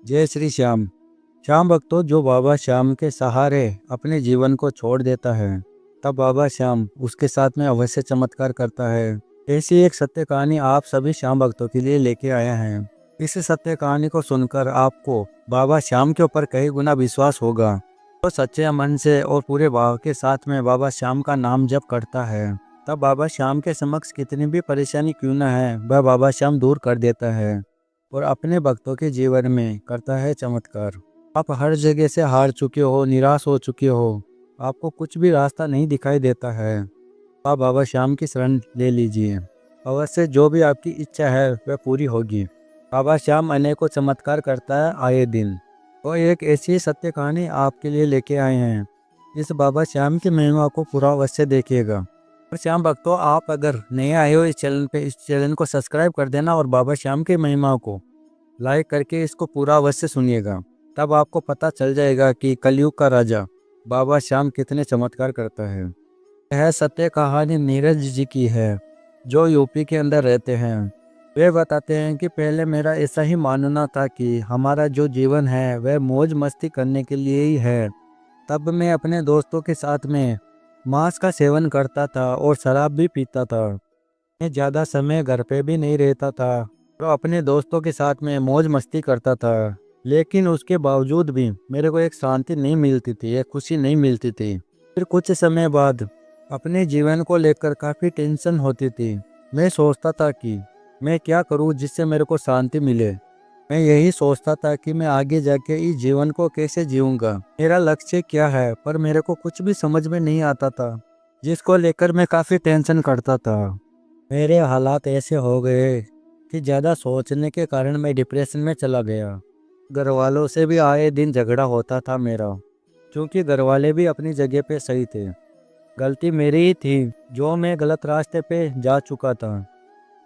जय श्री श्याम। श्याम भक्तों, जो बाबा श्याम के सहारे अपने जीवन को छोड़ देता है, तब बाबा श्याम उसके साथ में अवश्य चमत्कार करता है। ऐसी एक सत्य कहानी आप सभी श्याम भक्तों के लिए लेके आया है। इस सत्य कहानी को सुनकर आपको बाबा श्याम के ऊपर कई गुना विश्वास होगा। तो सच्चे मन से और पूरे भाव के साथ में बाबा श्याम का नाम जप करता है, तब बाबा श्याम के समक्ष कितनी भी परेशानी क्यों न है, वह बाबा श्याम दूर कर देता है और अपने भक्तों के जीवन में करता है चमत्कार। आप हर जगह से हार चुके हो, निराश हो चुके हो, आपको कुछ भी रास्ता नहीं दिखाई देता है, आप बाबा श्याम की शरण ले लीजिए। अवश्य जो भी आपकी इच्छा है वह पूरी होगी। बाबा श्याम अनेकों चमत्कार करता है आए दिन। और एक ऐसी सत्य कहानी आपके लिए लेके आए हैं। इस बाबा श्याम की महिमा को पूरा अवश्य देखिएगा। और श्याम भक्तों, आप अगर नए आए हो इस चैनल पे, इस चैनल को सब्सक्राइब कर देना और बाबा श्याम की महिमा को लाइक करके इसको पूरा अवश्य सुनिएगा। तब आपको पता चल जाएगा कि कलयुग का राजा बाबा श्याम कितने चमत्कार करता है। यह सत्य कहानी नीरज जी की है, जो यूपी के अंदर रहते हैं। वे बताते हैं कि पहले मेरा ऐसा ही मानना था कि हमारा जो जीवन है वह मौज मस्ती करने के लिए ही है। तब मैं अपने दोस्तों के साथ में मांस का सेवन करता था और शराब भी पीता था। मैं ज़्यादा समय घर पे भी नहीं रहता था, तो अपने दोस्तों के साथ में मौज मस्ती करता था। लेकिन उसके बावजूद भी मेरे को एक शांति नहीं मिलती थी, एक खुशी नहीं मिलती थी। फिर कुछ समय बाद अपने जीवन को लेकर काफ़ी टेंशन होती थी। मैं सोचता था कि मैं क्या करूं जिससे मेरे को शांति मिले। मैं यही सोचता था कि मैं आगे जाके इस जीवन को कैसे जीऊँगा, मेरा लक्ष्य क्या है, पर मेरे को कुछ भी समझ में नहीं आता था, जिसको लेकर मैं काफ़ी टेंशन करता था। मेरे हालात ऐसे हो गए कि ज़्यादा सोचने के कारण मैं डिप्रेशन में चला गया। घर वालों से भी आए दिन झगड़ा होता था मेरा, क्योंकि घर वाले भी अपनी जगह पे सही थे। गलती मेरी ही थी जो मैं गलत रास्ते पे जा चुका था।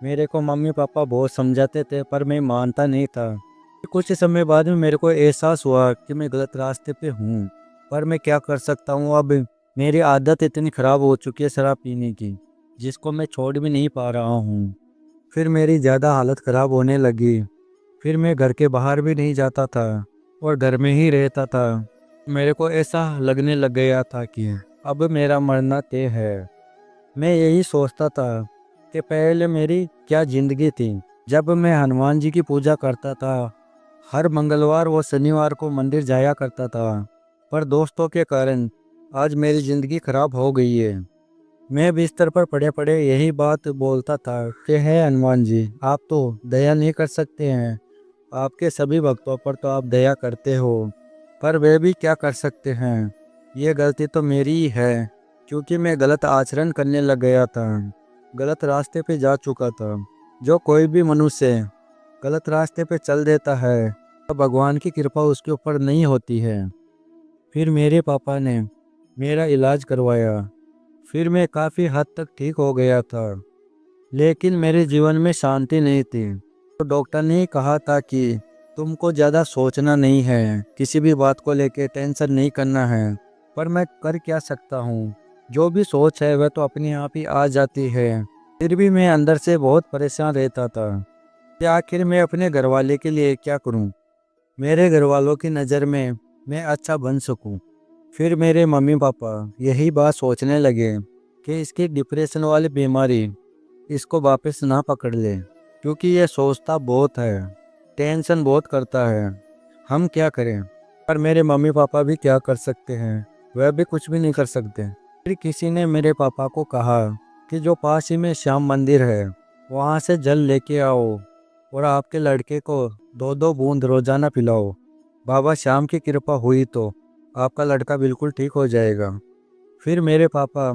मेरे को मम्मी पापा बहुत समझाते थे, पर मैं मानता नहीं था। कुछ समय बाद में मेरे को एहसास हुआ कि मैं गलत रास्ते पे हूँ, पर मैं क्या कर सकता हूँ। अब मेरी आदत इतनी ख़राब हो चुकी है शराब पीने की, जिसको मैं छोड़ भी नहीं पा रहा हूँ। फिर मेरी ज़्यादा हालत ख़राब होने लगी। फिर मैं घर के बाहर भी नहीं जाता था और घर में ही रहता था। मेरे को ऐसा लगने लग गया था कि अब मेरा मरना तय है। मैं यही सोचता था कि पहले मेरी क्या ज़िंदगी थी, जब मैं हनुमान जी की पूजा करता था। हर मंगलवार व शनिवार को मंदिर जाया करता था, पर दोस्तों के कारण आज मेरी ज़िंदगी खराब हो गई है। मैं बिस्तर पर पड़े पड़े यही बात बोलता था कि हे हनुमान जी, आप तो दया नहीं कर सकते हैं, आपके सभी भक्तों पर तो आप दया करते हो, पर वे भी क्या कर सकते हैं। ये गलती तो मेरी ही है, क्योंकि मैं गलत आचरण करने लग गया था, गलत रास्ते पे जा चुका था। जो कोई भी मनुष्य गलत रास्ते पे चल देता है, तो भगवान की कृपा उसके ऊपर नहीं होती है। फिर मेरे पापा ने मेरा इलाज करवाया। फिर मैं काफ़ी हद तक ठीक हो गया था, लेकिन मेरे जीवन में शांति नहीं थी। तो डॉक्टर ने कहा था कि तुमको ज़्यादा सोचना नहीं है, किसी भी बात को लेके टेंशन नहीं करना है। पर मैं कर क्या सकता हूँ, जो भी सोच है वह तो अपने आप ही आ जाती है। फिर भी मैं अंदर से बहुत परेशान रहता था कि आखिर मैं अपने घर वाले के लिए क्या करूँ, मेरे घर वालों की नज़र में मैं अच्छा बन सकूँ। फिर मेरे मम्मी पापा यही बात सोचने लगे कि इसकी डिप्रेशन वाली बीमारी इसको वापस ना पकड़ ले, क्योंकि ये सोचता बहुत है, टेंशन बहुत करता है। हम क्या करें। पर मेरे मम्मी पापा भी क्या कर सकते हैं, वह भी कुछ भी नहीं कर सकते। फिर किसी ने मेरे पापा को कहा कि जो पास ही में श्याम मंदिर है, वहाँ से जल लेके आओ और आपके लड़के को 2-2 बूंद रोजाना पिलाओ। बाबा श्याम की कृपा हुई तो आपका लड़का बिल्कुल ठीक हो जाएगा। फिर मेरे पापा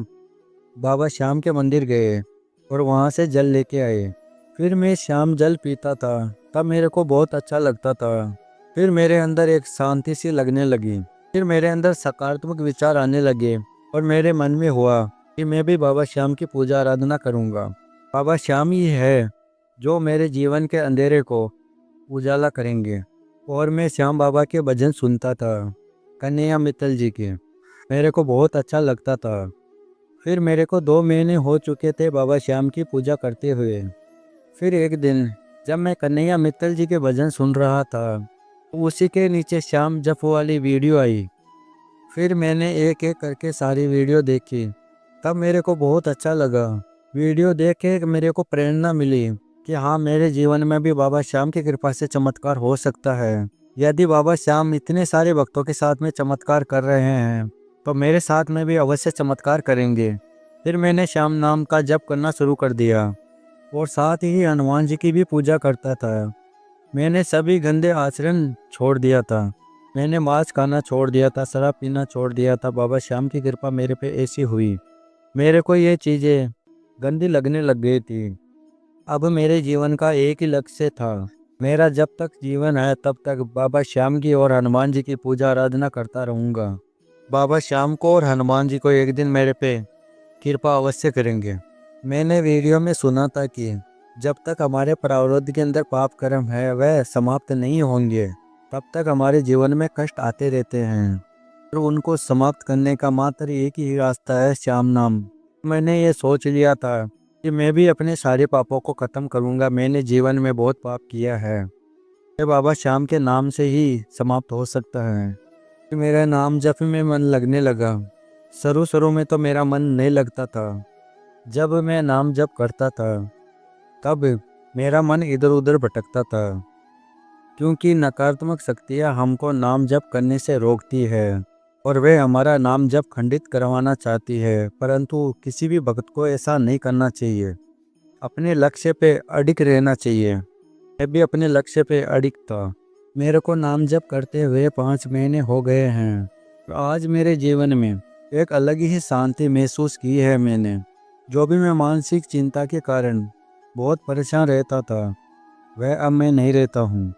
बाबा श्याम के मंदिर गए और वहाँ से जल लेके आए। फिर मैं श्याम जल पीता था, तब मेरे को बहुत अच्छा लगता था। फिर मेरे अंदर एक शांति सी लगने लगी। फिर मेरे अंदर सकारात्मक विचार आने लगे और मेरे मन में हुआ कि मैं भी बाबा श्याम की पूजा आराधना करूँगा। बाबा श्याम ही है जो मेरे जीवन के अंधेरे को उजाला करेंगे। और मैं श्याम बाबा के भजन सुनता था, कन्हैया मित्तल जी के। मेरे को बहुत अच्छा लगता था। फिर मेरे को 2 महीने हो चुके थे बाबा श्याम की पूजा करते हुए। फिर एक दिन जब मैं कन्हैया मित्तल जी के भजन सुन रहा था, उसी के नीचे श्याम जप वाली वीडियो आई। फिर मैंने एक एक करके सारी वीडियो देखी। तब मेरे को बहुत अच्छा लगा। वीडियो देख के मेरे को प्रेरणा मिली कि हाँ, मेरे जीवन में भी बाबा श्याम की कृपा से चमत्कार हो सकता है। यदि बाबा श्याम इतने सारे भक्तों के साथ में चमत्कार कर रहे हैं तो मेरे साथ में भी अवश्य चमत्कार करेंगे। फिर मैंने श्याम नाम का जप करना शुरू कर दिया और साथ ही हनुमान जी की भी पूजा करता था। मैंने सभी गंदे आचरण छोड़ दिया था। मैंने मांस खाना छोड़ दिया था, शराब पीना छोड़ दिया था। बाबा श्याम की कृपा मेरे पे ऐसी हुई, मेरे को ये चीज़ें गंदी लगने लग गई थी। अब मेरे जीवन का एक ही लक्ष्य था, मेरा जब तक जीवन है तब तक बाबा श्याम की और हनुमान जी की पूजा आराधना करता रहूँगा। बाबा श्याम को और हनुमान जी को एक दिन मेरे पे कृपा अवश्य करेंगे। मैंने वीडियो में सुना था कि जब तक हमारे प्रारब्ध के अंदर पाप कर्म है वह समाप्त नहीं होंगे, तब तक हमारे जीवन में कष्ट आते रहते हैं और उनको समाप्त करने का मात्र एक ही रास्ता है, श्याम नाम। मैंने ये सोच लिया था कि मैं भी अपने सारे पापों को ख़त्म करूँगा। मैंने जीवन में बहुत पाप किया है, ये बाबा श्याम के नाम से ही समाप्त हो सकता है। फिर मेरा नाम जप में मन लगने लगा। शुरू शुरू में तो मेरा मन नहीं लगता था। जब मैं नाम जप करता था तब मेरा मन इधर उधर भटकता था, क्योंकि नकारात्मक शक्तियाँ हमको नाम जप करने से रोकती है और वे हमारा नाम जप खंडित करवाना चाहती है। परंतु किसी भी भक्त को ऐसा नहीं करना चाहिए, अपने लक्ष्य पे अडिग रहना चाहिए। मैं भी अपने लक्ष्य पे अडिग था। मेरे को नाम जप करते हुए 5 महीने हो गए हैं। तो आज मेरे जीवन में एक अलग ही शांति महसूस की है मैंने। जो भी मैं मानसिक चिंता के कारण बहुत परेशान रहता था वह अब मैं नहीं रहता हूँ।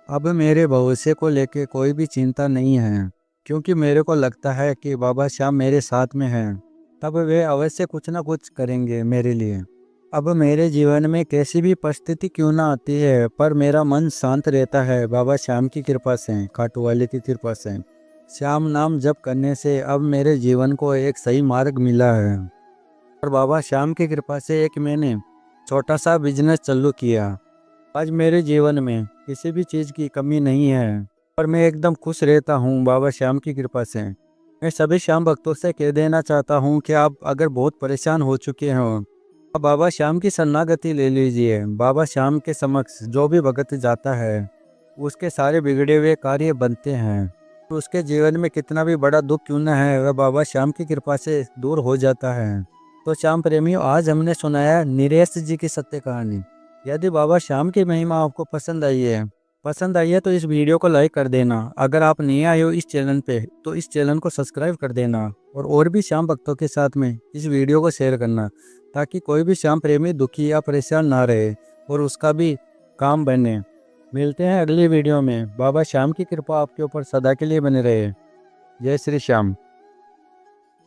अब मेरे भविष्य को लेके कोई भी चिंता नहीं है, क्योंकि मेरे को लगता है कि बाबा श्याम मेरे साथ में हैं, तब वे अवश्य कुछ ना कुछ करेंगे मेरे लिए। अब मेरे जीवन में कैसी भी परिस्थिति क्यों ना आती है, पर मेरा मन शांत रहता है बाबा श्याम की कृपा से, खाटू वाले की कृपा से। श्याम नाम जप करने से अब मेरे जीवन को एक सही मार्ग मिला है और बाबा श्याम की कृपा से एक मैंने छोटा सा बिजनेस चालू किया। आज मेरे जीवन में किसी भी चीज़ की कमी नहीं है और मैं एकदम खुश रहता हूँ बाबा श्याम की कृपा से। मैं सभी श्याम भक्तों से कह देना चाहता हूँ कि आप अगर बहुत परेशान हो चुके हो, आप बाबा श्याम की शरणागति ले लीजिए। बाबा श्याम के समक्ष जो भी भगत जाता है उसके सारे बिगड़े हुए कार्य बनते हैं। तो उसके जीवन में कितना भी बड़ा दुख क्यों न है, वह बाबा श्याम की कृपा से दूर हो जाता है। तो श्याम प्रेमियों, आज हमने सुनाया नीरेश जी की सत्य कहानी। यदि बाबा श्याम की महिमा आपको पसंद आई है तो इस वीडियो को लाइक कर देना। अगर आप नए आए हो इस चैनल पे तो इस चैनल को सब्सक्राइब कर देना और भी श्याम भक्तों के साथ में इस वीडियो को शेयर करना, ताकि कोई भी श्याम प्रेमी दुखी या परेशान ना रहे और उसका भी काम बने। मिलते हैं अगली वीडियो में। बाबा श्याम की कृपा आपके ऊपर सदा के लिए बने रहे। जय श्री श्याम।